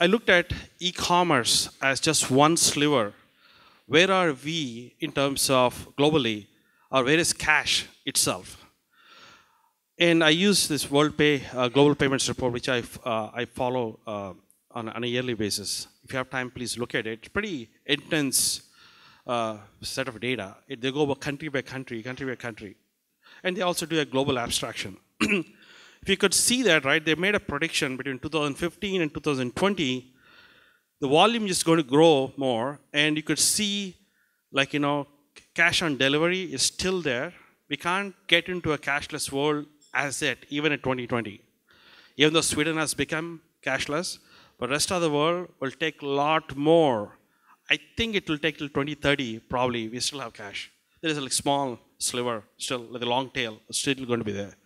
I looked at e-commerce as just one sliver. Where are we in terms of globally, or where is cash itself? And I use this World Pay Global Payments Report, which I follow on a yearly basis. If you have time, please look at it. It's pretty intense set of data. They go country by country, country by country. And they also do a global abstraction. If you could see that, right, they made a prediction between 2015 and 2020, the volume is going to grow more, and you could see, like, cash on delivery is still there. We can't get into a cashless world as yet, even in 2020. Even though Sweden has become cashless, but the rest of the world will take a lot more. I think it will take till 2030, probably. We still have cash. There is a small sliver, still, like a long tail, still going to be there.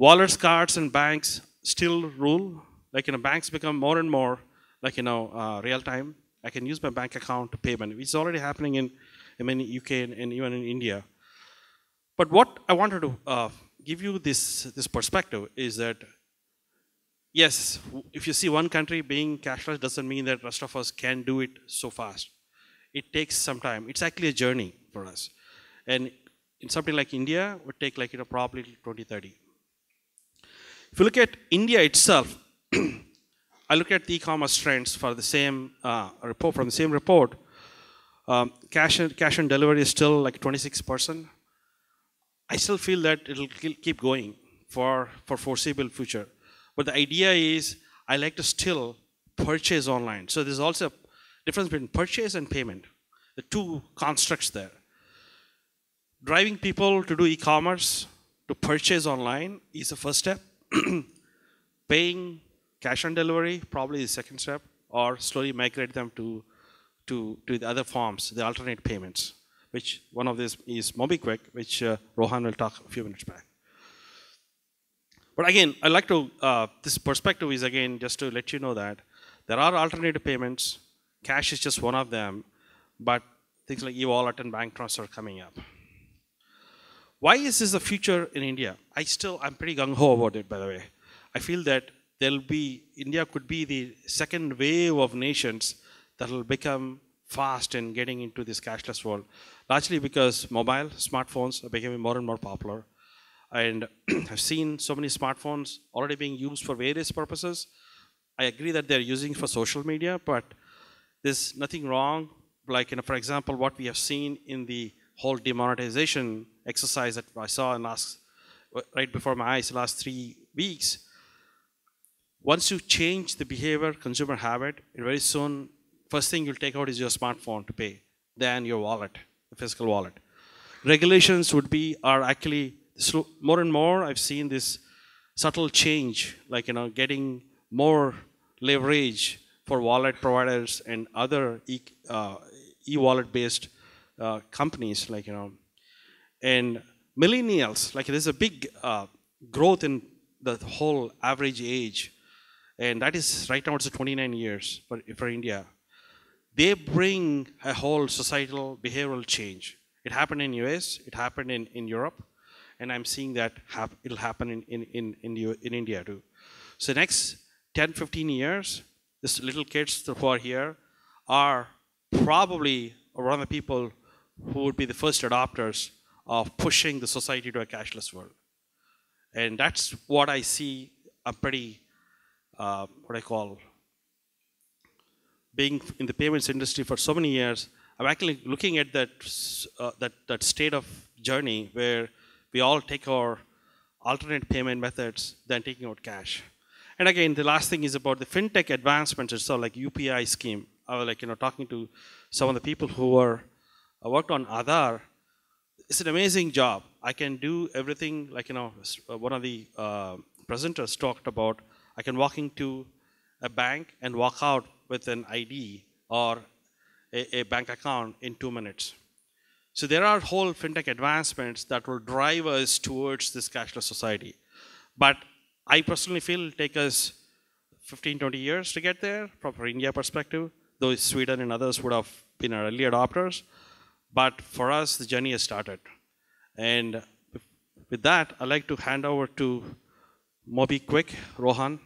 Wallets, cards, and banks still rule. Like, banks become more and more like, real time. I can use my bank account to pay money. It's already happening in many UK and even in India. But what I wanted to give you this perspective is that, yes, if you see one country being cashless, doesn't mean that the rest of us can do it so fast. It takes some time. It's actually a journey for us. And in something like India, it would take like, probably 2030. If you look at India itself, I look at the e-commerce trends for the same report. From the same report, cash on delivery is still like 26%. I still feel that it'll keep going for foreseeable future. But the idea is, I like to still purchase online. So there's also a difference between purchase and payment. The two constructs there. Driving people to do e-commerce, to purchase online is the first step. Paying cash on delivery, probably the second step, or slowly migrate them to the other forms, the alternate payments, which one of these is MobiKwik, which Rohan will talk a few minutes back. But again, I like to, this perspective is again just to let you know that there are alternative payments. Cash is just one of them, but things like e-wallet and bank transfer are coming up. Why is this the future in India? I'm pretty gung-ho about it, by the way. I feel that India could be the second wave of nations that will become fast in getting into this cashless world, largely because mobile smartphones are becoming more and more popular. And I've seen so many smartphones already being used for various purposes. I agree that they're using for social media, but there's nothing wrong. Like, for example, what we have seen in the whole demonetization exercise that I saw right before my eyes the last 3 weeks. Once you change the behavior, consumer habit, very soon, first thing you'll take out is your smartphone to pay, then your wallet, the physical wallet. Regulations are actually, more and more, I've seen this subtle change, like, getting more leverage for wallet providers and other e-wallet based companies, like, and millennials, like, there's a big growth in the whole average age, and that is right now it's 29 years for India. They bring a whole societal behavioral change. It happened in US, it happened in Europe, and I'm seeing that it'll happen in India too. So next 10, 15 years, these little kids who are here are probably one of the people who would be the first adopters of pushing the society to a cashless world. And that's what I see a pretty, what I call, being in the payments industry for so many years, I'm actually looking at that state of journey where we all take our alternate payment methods than taking out cash. And again, the last thing is about the fintech advancements itself, like UPI scheme. I was talking to some of the people who worked on Aadhaar. It's an amazing job. I can do everything, like, one of the presenters talked about, I can walk into a bank and walk out with an ID or a bank account in 2 minutes. So there are whole fintech advancements that will drive us towards this cashless society. But I personally feel it'll take us 15, 20 years to get there from an India perspective, though Sweden and others would have been early adopters. But for us, the journey has started. And with that, I'd like to hand over to MobiKwik, Rohan.